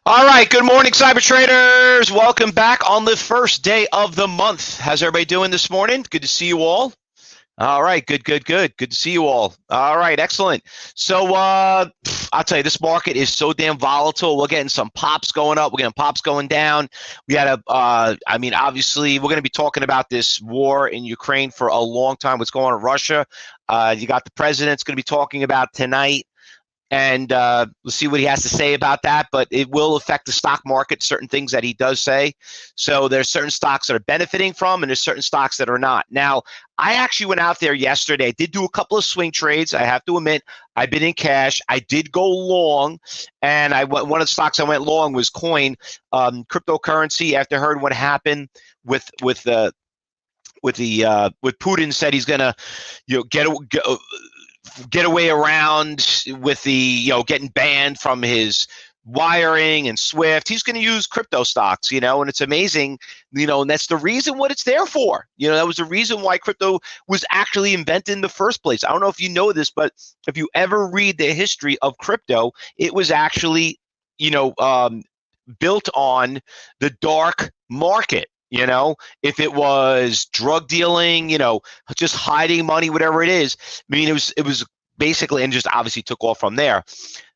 All right, good morning, cyber traders. Welcome back on the first day of the month. How's everybody doing this morning? Good to see you all. All right, good. Good to see you all. All right, excellent. So I'll tell you, this market is so damn volatile. We're getting some pops going up. We're getting pops going down. We had obviously, we're going to be talking about this war in Ukraine for a long time. What's going on in Russia? You got the president's going to be talking about tonight. And we'll see what he has to say about that, but it will affect the stock market, certain things that he does say. So there's certain stocks that are benefiting from, and there's certain stocks that are not. Now, I actually went out there yesterday. I did do a couple of swing trades. I have to admit, I've been in cash. I did go long, and one of the stocks I went long was coin, cryptocurrency. After I heard what happened with Putin said he's gonna, get away around with the, getting banned from his wiring and Swift. He's going to use crypto stocks, and it's amazing, and that's the reason what it's there for. That was the reason why crypto was actually invented in the first place. I don't know if you know this, but if you ever read the history of crypto, it was actually, built on the dark market. If it was drug dealing, just hiding money, whatever it is. I mean, it was basically, and just obviously took off from there.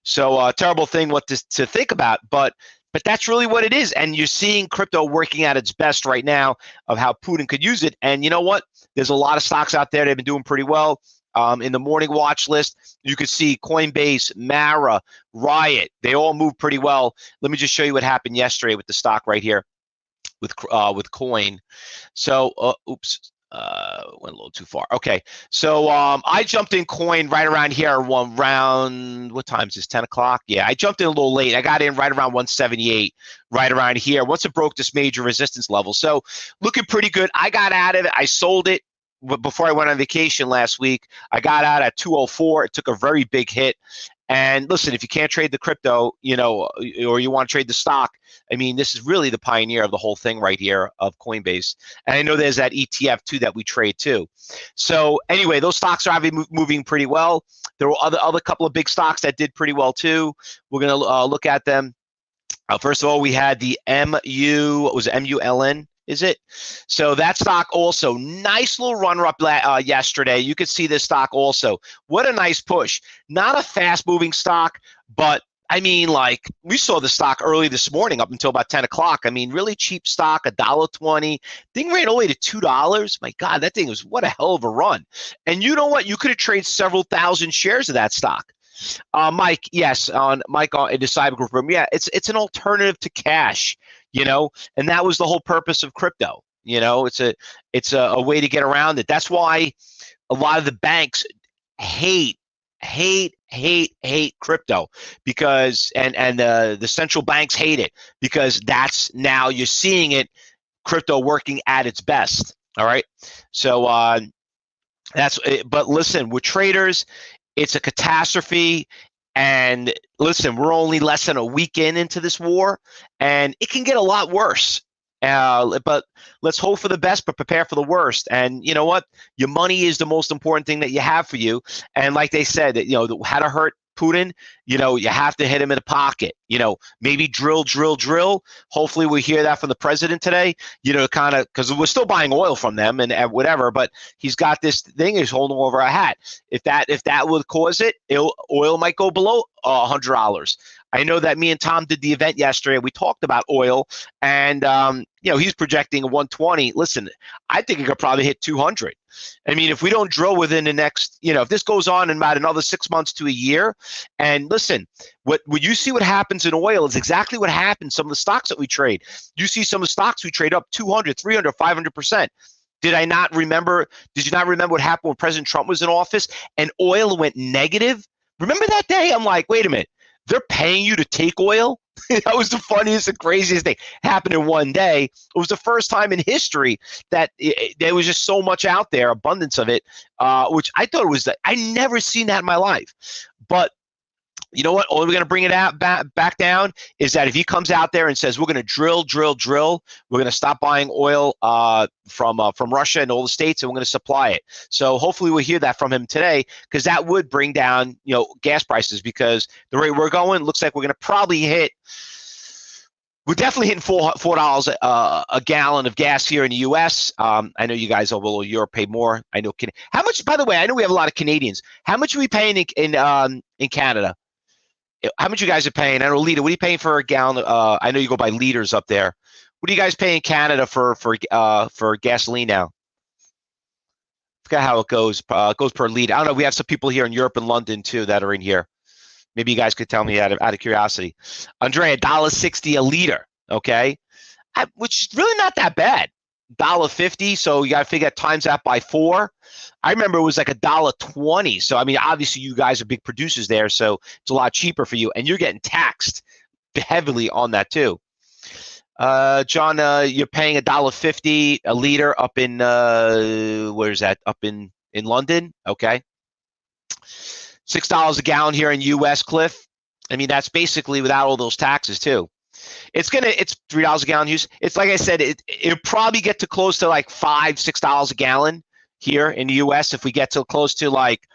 So terrible thing what to think about, but that's really what it is. And you're seeing crypto working at its best right now of how Putin could use it. And you know what? There's a lot of stocks out there that have been doing pretty well. In the morning watch list, you could see Coinbase, Mara, Riot. They all moved pretty well. Let me just show you what happened yesterday with the stock right here. With coin. So went a little too far. Okay, so I jumped in coin right around here, what time is this, 10 o'clock? Yeah, I jumped in a little late. I got in right around 178, right around here, once it broke this major resistance level. So looking pretty good. I got out of it. I sold it before I went on vacation last week. I got out at 204. It took a very big hit. And listen, if you can't trade the crypto, or you want to trade the stock, I mean, this is really the pioneer of the whole thing right here of Coinbase. And I know there's that ETF too that we trade too. So anyway, those stocks are obviously moving pretty well. There were other couple of big stocks that did pretty well too. We're going to look at them. First of all, we had the MULN. Is it? So that stock also, nice little runner up yesterday. You could see this stock also. What a nice push. Not a fast moving stock, but I mean, like, we saw the stock early this morning up until about 10 o'clock. I mean, really cheap stock, $1.20. Thing ran all the way to $2. My God, that thing was what a hell of a run. And you know what? You could have traded several thousand shares of that stock. Mike, yes, Mike in the cyber group room. Yeah, it's an alternative to cash, and that was the whole purpose of crypto. It's a way to get around it. That's why a lot of the banks hate crypto, because and the central banks hate it, because that's, now you're seeing it, crypto working at its best. All right, so but listen, we're traders. It's a catastrophe. And listen, we're only less than a weekend into this war, and it can get a lot worse. But let's hope for the best, but prepare for the worst. And you know what? Your money is the most important thing that you have for you. And like they said, how to hurt Putin, you have to hit him in the pocket. Maybe drill. Hopefully we hear that from the president today, kind of, because we're still buying oil from them and whatever, but he's got this thing he's holding over our hat. If that would cause it, oil might go below $100. I know that me and Tom did the event yesterday. We talked about oil, and he's projecting a 120. Listen, I think it could probably hit 200. I mean, if we don't drill within the next, if this goes on in about another 6 months to a year, and listen, what you see what happens in oil is exactly what happens some of the stocks that we trade. You see some of the stocks we trade up 200, 300, 500%. Did you not remember what happened when President Trump was in office and oil went negative? Remember that day? I'm like, wait a minute. They're paying you to take oil? That was the funniest and craziest thing. Happened in one day. It was the first time in history that there was just so much out there, abundance of it, which I thought I never seen that in my life. But you know what? Only we're going to bring it out back down is that if he comes out there and says we're going to drill, we're going to stop buying oil from Russia and all the states, and we're going to supply it. So hopefully we'll hear that from him today, because that would bring down gas prices, because the rate we're going looks like we're going to probably hit We're definitely hitting $4 a gallon of gas here in the U.S. I know you guys over in Europe pay more. I know. How much? By the way, I know we have a lot of Canadians. How much are we paying in Canada? How much you guys are paying? I don't know, liter. What are you paying for a gallon? I know you go by liters up there. What do you guys pay in Canada for gasoline now? Forgot how it goes. It goes per liter. I don't know. We have some people here in Europe and London too that are in here. Maybe you guys could tell me out of curiosity. Andre, $1.60 a liter. Okay, which is really not that bad. $1.50. So you got to figure that times that by 4. I remember it was like $1.20. So I mean, obviously you guys are big producers there, so it's a lot cheaper for you, and you're getting taxed heavily on that too. John, you're paying $1.50 a liter up in where's that? Up in London. Okay, $6 a gallon here in U.S. Cliff. I mean, that's basically without all those taxes too. It's $3 a gallon use. It's like I said, it'll probably get to close to like $5-6 a gallon here in the U.S. if we get to close to like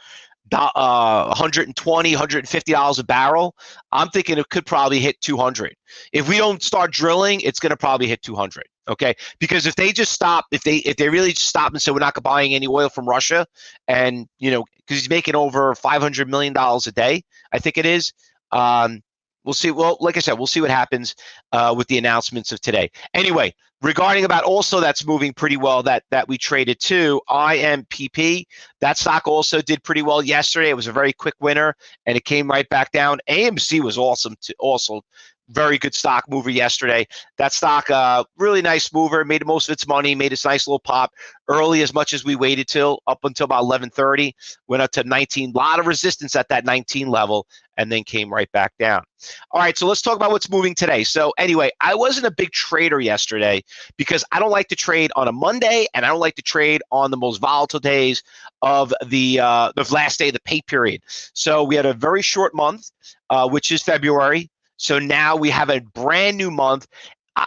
$120, $150 a barrel. I'm thinking it could probably hit 200. If we don't start drilling, it's going to probably hit 200. Okay, because if they just stop, if they really stop and say we're not buying any oil from Russia, and because he's making over $500 million a day, I think it is. We'll see. Well, like I said, we'll see what happens with the announcements of today. Anyway, regarding about also that's moving pretty well that we traded to IMPP. That stock also did pretty well yesterday. It was a very quick winner, and it came right back down. AMC was awesome too, also. Very good stock mover yesterday. That stock, really nice mover, made most of its money, made its nice little pop early as much as we waited till up until about 11:30, went up to 19, a lot of resistance at that 19 level, and then came right back down. All right, so let's talk about what's moving today. So anyway, I wasn't a big trader yesterday because I don't like to trade on a Monday, and I don't like to trade on the most volatile days of the last day of the pay period. So we had a very short month, which is February. So now we have a brand new month.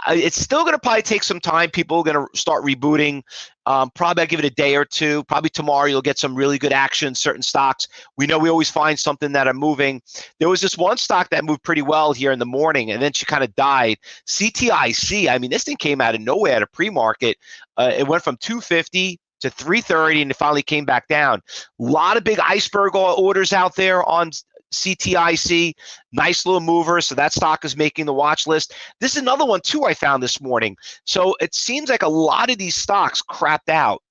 It's still going to probably take some time. People are going to start rebooting. Probably I'll give it a day or two. Probably tomorrow you'll get some really good action in certain stocks. We know we always find something that are moving. There was this one stock that moved pretty well here in the morning, and then she kind of died. CTIC, I mean, this thing came out of nowhere at a pre-market. It went from 250 to 330, and it finally came back down. A lot of big iceberg orders out there on CTIC, nice little mover. So that stock is making the watch list. This is another one too I found this morning. So it seems like a lot of these stocks crapped out.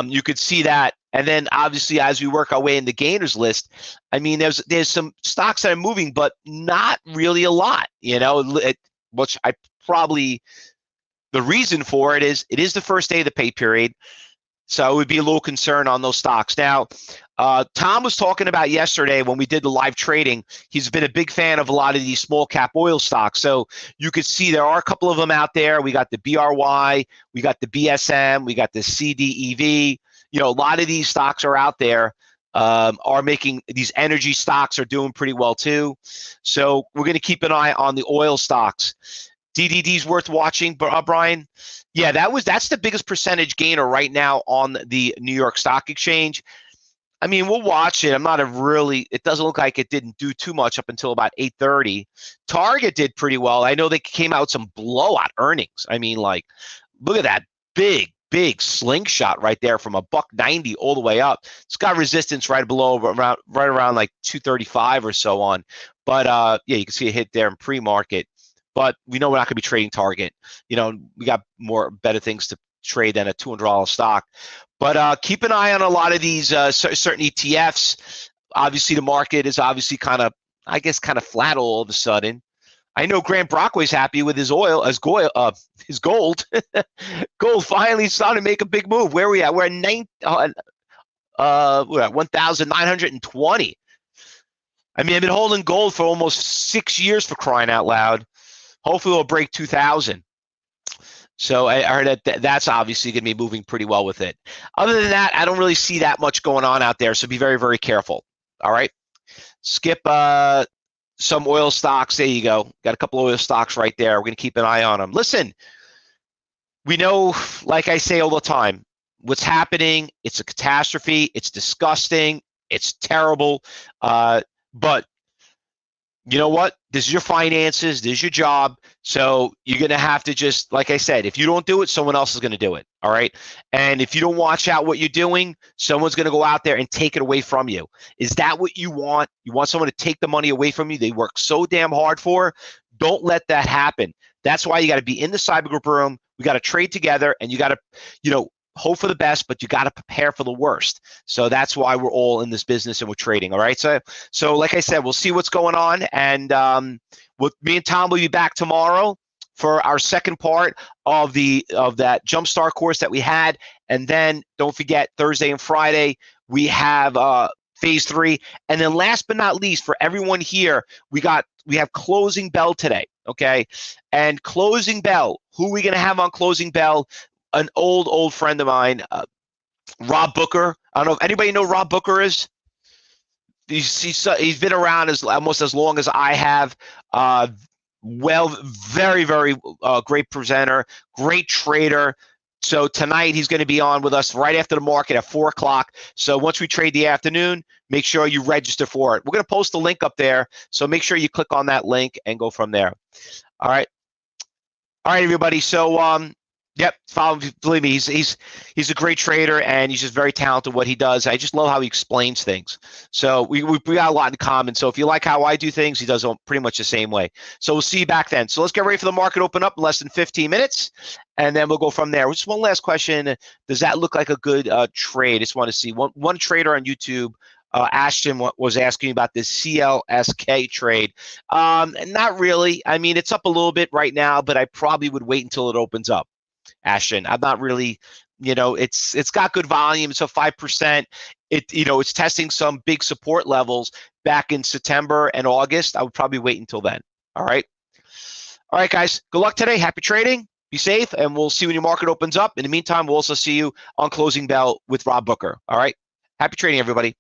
You could see that. And then obviously as we work our way in the gainers list, I mean, there's some stocks that are moving, but not really a lot, which I probably, the reason for it is the first day of the pay period. So I would be a little concerned on those stocks. Now, Tom was talking about yesterday when we did the live trading. He's been a big fan of a lot of these small cap oil stocks. So you could see there are a couple of them out there. We got the BRY, we got the BSM, we got the CDEV. A lot of these stocks are out there. Are making these energy stocks are doing pretty well too. So we're going to keep an eye on the oil stocks. DDD's worth watching, Brian. Yeah, that's the biggest percentage gainer right now on the New York Stock Exchange. I mean, we'll watch it. It doesn't look like it didn't do too much up until about 8:30. Target did pretty well. I know they came out with some blowout earnings. I mean, like, look at that big slingshot right there from $1.90 all the way up. It's got resistance right around like 235 or so on. But yeah, you can see a hit there in pre-market. But we know we're not going to be trading Target. We got better things to trade than a $200 stock. But keep an eye on a lot of these certain ETFs. Obviously, the market is obviously kind of flat all of a sudden. I know Grant Brockway's happy with his his gold. Gold finally started to make a big move. Where are we at? We're at 1,920. I mean, I've been holding gold for almost 6 years, for crying out loud. Hopefully we'll break 2,000. So I heard that's obviously going to be moving pretty well with it. Other than that, I don't really see that much going on out there, so be very, very careful. All right? Skip some oil stocks. There you go. Got a couple of oil stocks right there. We're going to keep an eye on them. Listen, we know, like I say all the time, what's happening, it's a catastrophe. It's disgusting. It's terrible. But you know what? This is your finances. This is your job. So you're going to have to just, like I said, if you don't do it, someone else is going to do it. All right. And if you don't watch out what you're doing, someone's going to go out there and take it away from you. Is that what you want? You want someone to take the money away from you they work so damn hard for? Don't let that happen. That's why you got to be in the cyber group room. We got to trade together, and you got to, hope for the best, but you got to prepare for the worst. So that's why we're all in this business and we're trading. All right. So like I said, we'll see what's going on, and me and Tom will be back tomorrow for our second part of that Jumpstart course that we had, and then don't forget Thursday and Friday we have phase 3, and then last but not least for everyone here, we have closing bell today. Okay, and closing bell. Who are we going to have on closing bell? An old friend of mine, Rob Booker. I don't know if anybody know Rob Booker is. He's been around almost as long as I have. Very great presenter, great trader. So tonight he's going to be on with us right after the market at 4 o'clock. So once we trade the afternoon, make sure you register for it. We're going to post a link up there, so make sure you click on that link and go from there. All right, everybody. So yep, believe me, he's a great trader, and he's just very talented at what he does. I just love how he explains things. So we got a lot in common. So if you like how I do things, he does it pretty much the same way. So we'll see you back then. So let's get ready for the market to open up in less than 15 minutes, and then we'll go from there. Just one last question. Does that look like a good trade? I just want to see. One trader on YouTube, Ashton, was asking about this CLSK trade. Not really. I mean, it's up a little bit right now, but I probably would wait until it opens up. Ashton, I'm not really, it's got good volume. It's a 5%. It's testing some big support levels back in September and August. I would probably wait until then. All right, guys. Good luck today. Happy trading. Be safe, and we'll see when your market opens up. In the meantime, we'll also see you on closing bell with Rob Booker. All right. Happy trading, everybody.